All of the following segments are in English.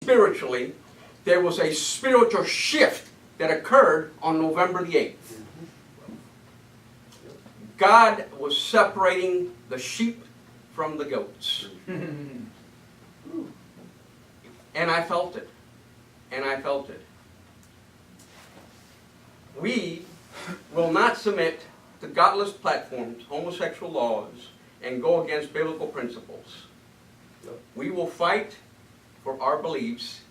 spiritually, there was a spiritual shift that occurred on November the 8th. God was separating the sheep from the goats. And I felt it. And I felt it. We will not submit to godless platforms, homosexual laws, and go against biblical principles. We will fight for our beliefs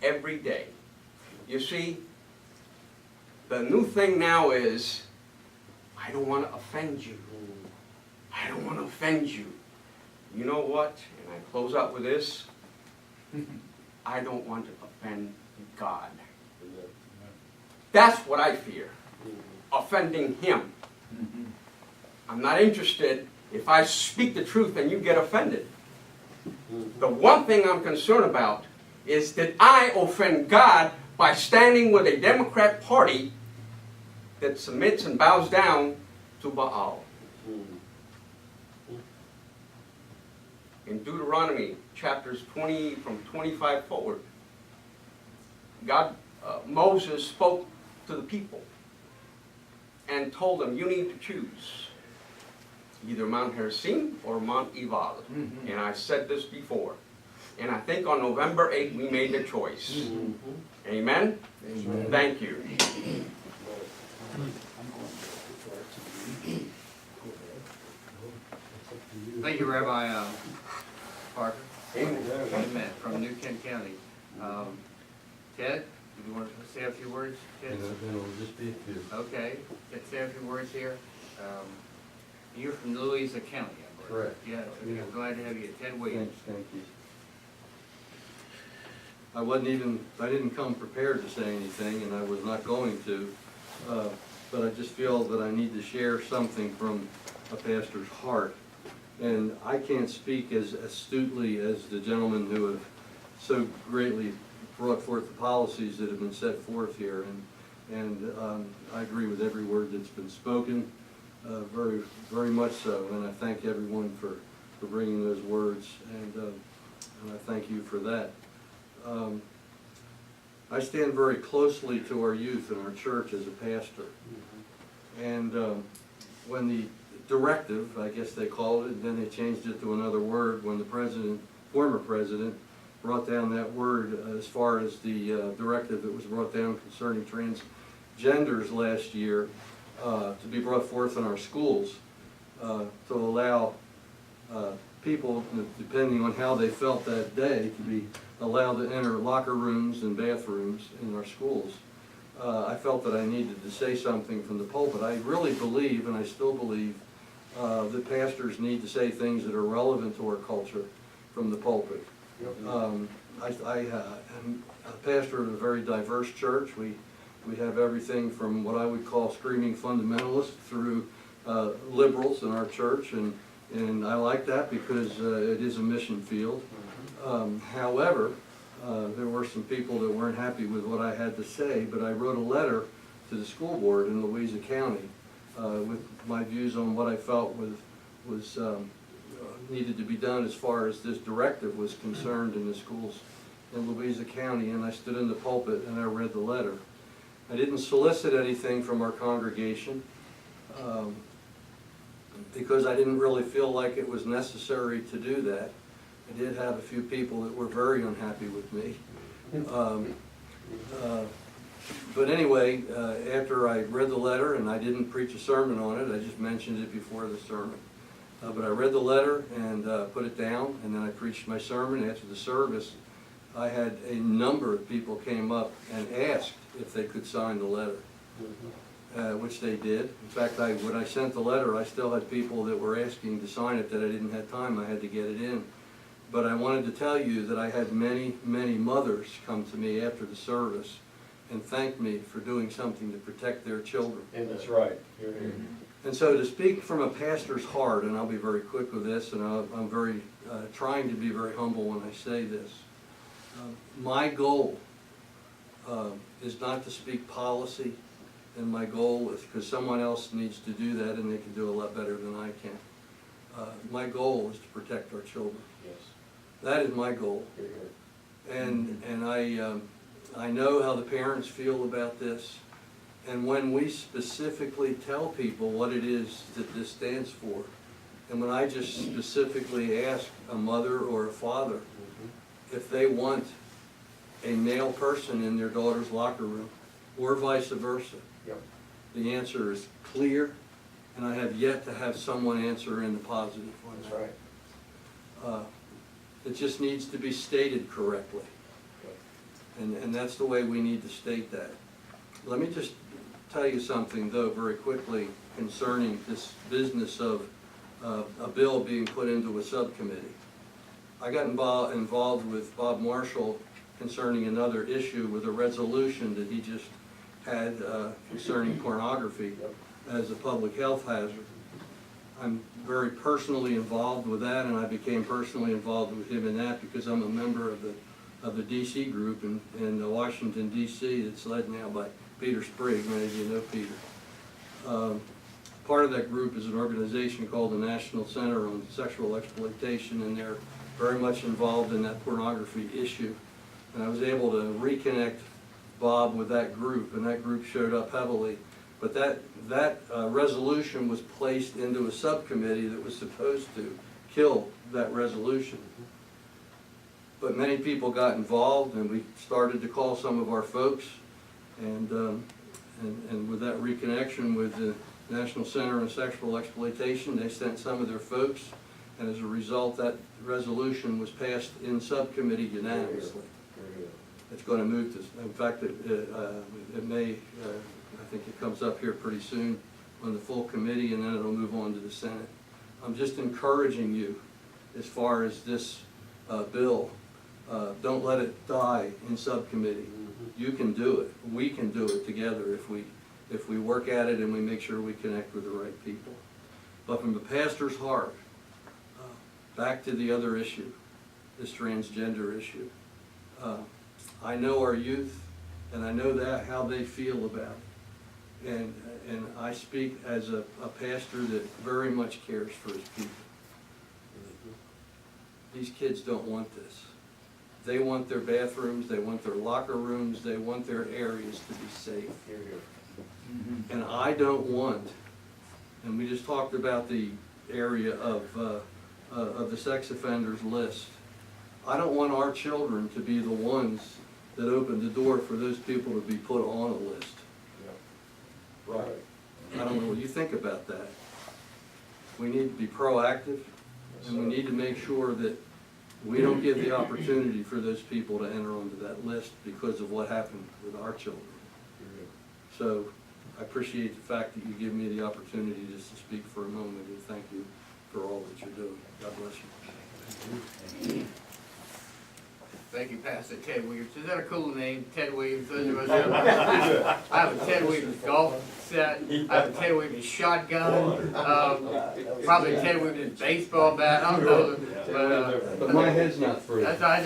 every day. You see, the new thing now is, I don't want to offend you. I don't want to offend you. You know what? And I close out with this. I don't want to offend God. That's what I fear. Offending Him. I'm not interested if I speak the truth and you get offended. The one thing I'm concerned about is that I offend God by standing with a Democrat Party that submits and bows down to Baal. In Deuteronomy chapters 20 from 25 forward, Moses spoke to the people and told them, you need to choose either Mount Gerizim or Mount Ebal. And I said this before. And I think on November 8th we made the choice. Amen? Amen. Thank you. Thank you, Rabbi Parker. Amen. Amen. From New Kent County. Ted, do you want to say a few words? Ted? It'll just be a few. Okay. Say a few words here. You're from Louisa County, I believe. Correct. Yeah, so Yeah. I'm glad to have you. Ted Williams. Thank you. I didn't come prepared to say anything, and I was not going to, but I just feel that I need to share something from a pastor's heart. And I can't speak as astutely as the gentlemen who have so greatly brought forth the policies that have been set forth here. And I agree with every word that's been spoken, very, very much so. And I thank everyone for bringing those words, and I thank you for that. I stand very closely to our youth in our church as a pastor. And when the directive, I guess they called it, and then they changed it to another word, when the former president, brought down that word as far as the directive that was brought down concerning transgenders last year to be brought forth in our schools to allow people, depending on how they felt that day, to be allowed to enter locker rooms and bathrooms in our schools. I felt that I needed to say something from the pulpit. I really believe, and I still believe, that pastors need to say things that are relevant to our culture from the pulpit. I'm a pastor of a very diverse church. We have everything from what I would call screaming fundamentalists through liberals in our church, and I like that because it is a mission field. However, there were some people that weren't happy with what I had to say, but I wrote a letter to the school board in Louisa County with my views on what I felt was needed to be done as far as this directive was concerned in the schools in Louisa County, and I stood in the pulpit and I read the letter. I didn't solicit anything from our congregation because I didn't really feel like it was necessary to do that. I did have a few people that were very unhappy with me. But anyway, after I read the letter, and I didn't preach a sermon on it, I just mentioned it before the sermon. But I read the letter and put it down, and then I preached my sermon. After the service, I had a number of people came up and asked if they could sign the letter, which they did. In fact, when I sent the letter, I still had people that were asking to sign it that I didn't have time. I had to get it in. But I wanted to tell you that I had many, many mothers come to me after the service and thank me for doing something to protect their children. And that's right. And so to speak from a pastor's heart, and I'll be very quick with this, and I'm very trying to be very humble when I say this. My goal is not to speak policy, and my goal is, because someone else needs to do that and they can do a lot better than I can. My goal is to protect our children. Yes. That is my goal. And I know how the parents feel about this. And when we specifically tell people what it is that this stands for, and when I just specifically ask a mother or a father if they want a male person in their daughter's locker room, or vice versa, Yep. the answer is clear, and I have yet to have someone answer in the positive on That's that. right. It just needs to be stated correctly. And that's the way we need to state that. Let me just tell you something, though, very quickly concerning this business of a bill being put into a subcommittee. I got involved with Bob Marshall concerning another issue with a resolution that he just had concerning pornography as a public health hazard. I'm very personally involved with that, and I became personally involved with him in that because I'm a member of the DC group in Washington, DC, that's led now by Peter Sprigg. Many of you know Peter. Part of that group is an organization called the National Center on Sexual Exploitation, and they're very much involved in that pornography issue. And I was able to reconnect Bob with that group, and that group showed up heavily. But that resolution was placed into a subcommittee that was supposed to kill that resolution. But many people got involved, and we started to call some of our folks, and with that reconnection with the National Center on Sexual Exploitation, they sent some of their folks, and as a result, that resolution was passed in subcommittee unanimously. It's going to move to, in fact, it may, I think it comes up here pretty soon on the full committee, and then it'll move on to the Senate. I'm just encouraging you as far as this bill. Don't let it die in subcommittee. You can do it. We can do it together if we work at it and we make sure we connect with the right people. But from the pastor's heart, back to the other issue, this transgender issue. I know our youth, and I know that how they feel about it. And I speak as a pastor that very much cares for his people. These kids don't want this. They want their bathrooms, they want their locker rooms, they want their areas to be safe. And I don't want, and we just talked about the area of the sex offenders list. I don't want our children to be the ones that open the door for those people to be put on a list. Right. I don't know what you think about that. We need to be proactive, and we need to make sure that we don't give the opportunity for those people to enter onto that list because of what happened with our children. So I appreciate the fact that you give me the opportunity just to speak for a moment, and thank you for all that you're doing. God bless you. Thank you, Pastor Ted Williams. Is that a cool name, Ted Williams? Those of us that- I have a Ted Williams golf set. I have a Ted Williams shotgun. Probably a Ted Williams baseball bat. I don't know. But my head's not free. That's right.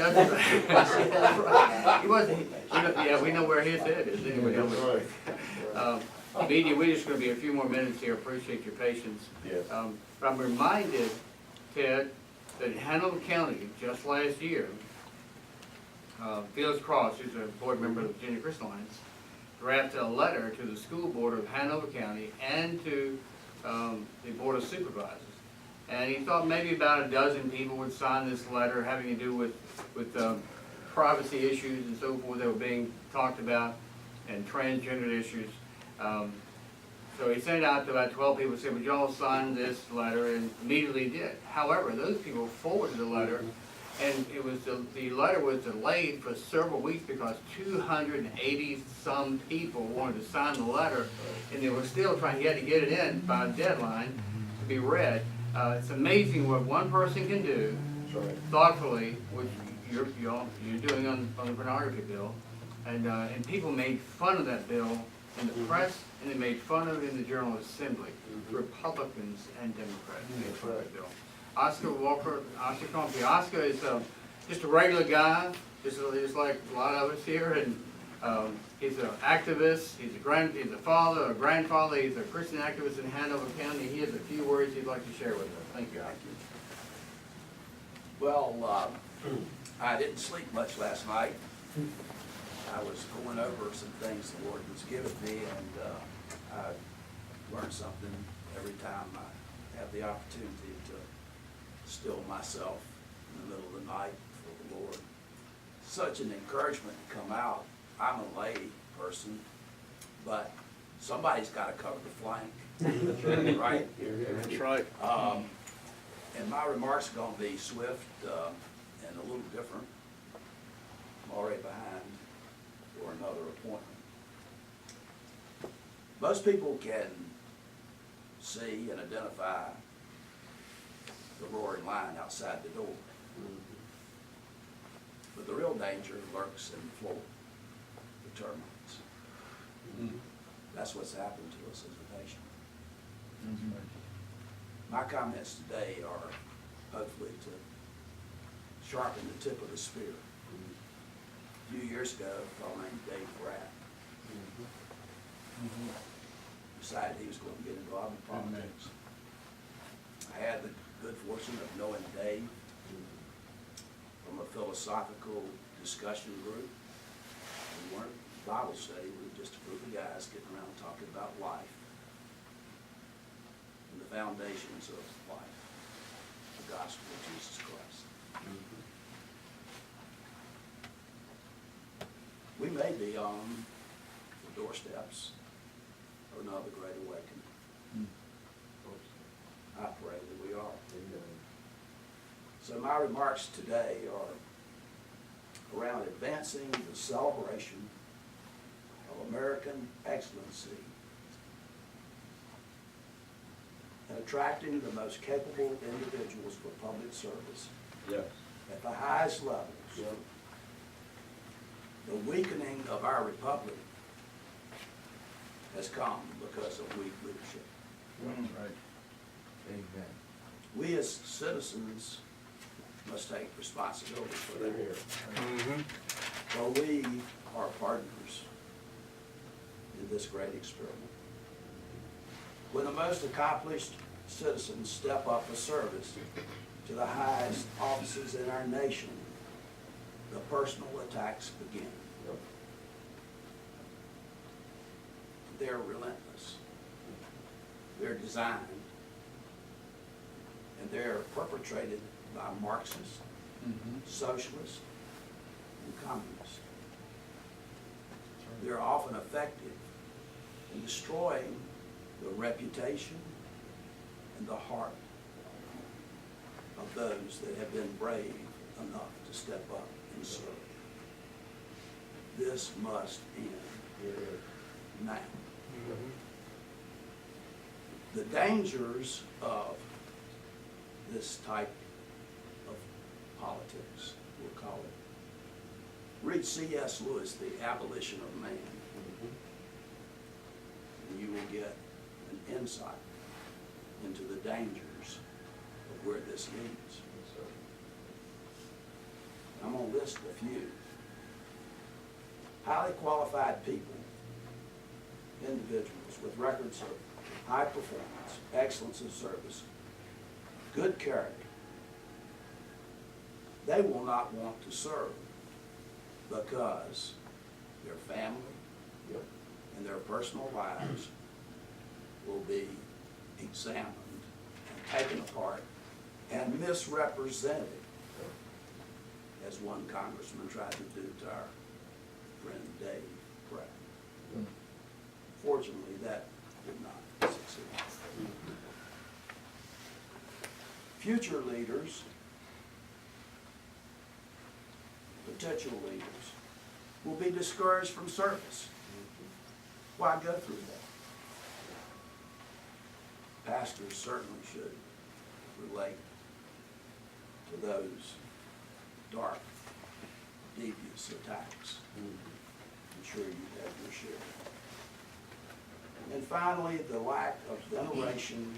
He wasn't. Yeah, we know where his head is. Anyway, Media, we're just going to be a few more minutes here. Appreciate your patience. Yes. But I'm reminded, Ted, that in Hanover County just last year, Felix Cross, who's a board member of the Virginia Christian Alliance, drafted a letter to the school board of Hanover County and to the board of supervisors. And he thought maybe about a dozen people would sign this letter having to do with privacy issues and so forth that were being talked about, and transgender issues. So he sent it out to about 12 people, said, would y'all sign this letter? And immediately did. However, those people forwarded the letter, and it was the letter was delayed for several weeks because 280 some people wanted to sign the letter, and they were still trying to get it in by a deadline to be read. It's amazing what one person can do thoughtfully, which you're doing on the pornography bill, and people made fun of that bill in the press, and they made fun of it in the General Assembly, Republicans and Democrats made fun of the bill. Oscar Walker, Oscar Comfy. Oscar is just a regular guy, just like a lot of us here, and he's an activist. He's a father, a grandfather. He's a Christian activist in Hanover County. He has a few words he'd like to share with us. Thank you, Oscar. Well, I didn't sleep much last night. I was going over some things the Lord was giving me, and I learn something every time I have the opportunity to still myself in the middle of the night for the Lord. Such an encouragement to come out. I'm a lay person, but somebody's got to cover the flank, right? That's right. And my remarks are going to be swift and a little different. I'm already behind for another appointment. Most people can see and identify the roaring lion outside the door. But the real danger lurks in the floor, the termites. That's what's happened to us as a nation. My comments today are hopefully to sharpen the tip of the spear. A few years ago, a fellow named Dave Pratt decided he was going to get involved in politics. I had the good fortune of knowing Dave from a philosophical discussion group. We weren't Bible study, we were just a group of guys getting around talking about life and the foundations of life, the gospel of Jesus Christ. We may be on the doorsteps of another great awakening. I pray that we are. So my remarks today are around advancing the celebration of American excellency and attracting the most capable individuals for public service Yes. at the highest levels. The weakening of our republic has come because of weak leadership. Right. Amen. We as citizens must take responsibility for that. For we are partners in this great experiment. When the most accomplished citizens step up for service to the highest offices in our nation, the personal attacks begin. They're relentless. They're designed, and they're perpetrated by Marxists, socialists, and communists. They're often effective in destroying the reputation and the heart of those that have been brave enough to step up and serve. This must end now. The dangers of this type of politics, we'll call it. Read C.S. Lewis, The Abolition of Man, and you will get an insight into the dangers of where this leads. I'm going to list a few. Highly qualified people, individuals with records of high performance, excellence in service, good character, they will not want to serve because their family and their personal lives will be examined and taken apart and misrepresented, as one congressman tried to do to our friend Dave Pratt. Fortunately, that did not succeed. Future leaders, potential leaders, will be discouraged from service. Why go through that? Pastors certainly should relate to those dark, devious attacks. I'm sure you have your share. And finally, the lack of veneration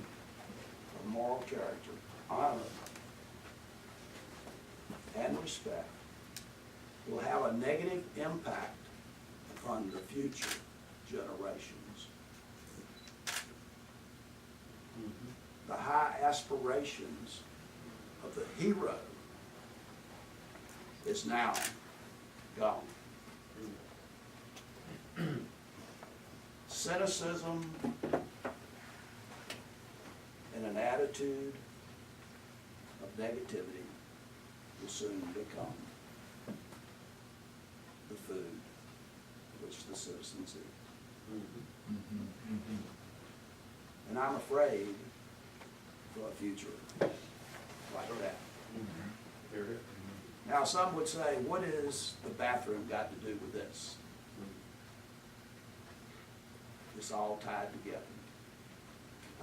of moral character, honor, and respect will have a negative impact upon the future generations. The high aspirations of the hero is now gone. Cynicism and an attitude of negativity will soon become the food which the citizens eat. And I'm afraid for a future like that. Now, some would say, what is the bathroom got to do with this? It's all tied together.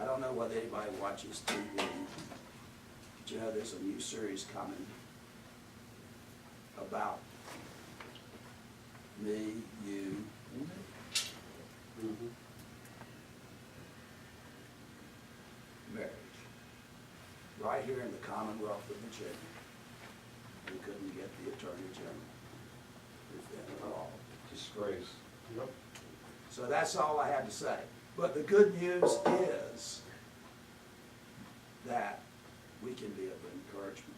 I don't know whether anybody watches TV, but you know there's a new series coming about me, you, marriage. Right here in the Commonwealth of Virginia. We couldn't get the Attorney General within the law. Disgrace. Yep. So that's all I had to say. But the good news is that we can be of encouragement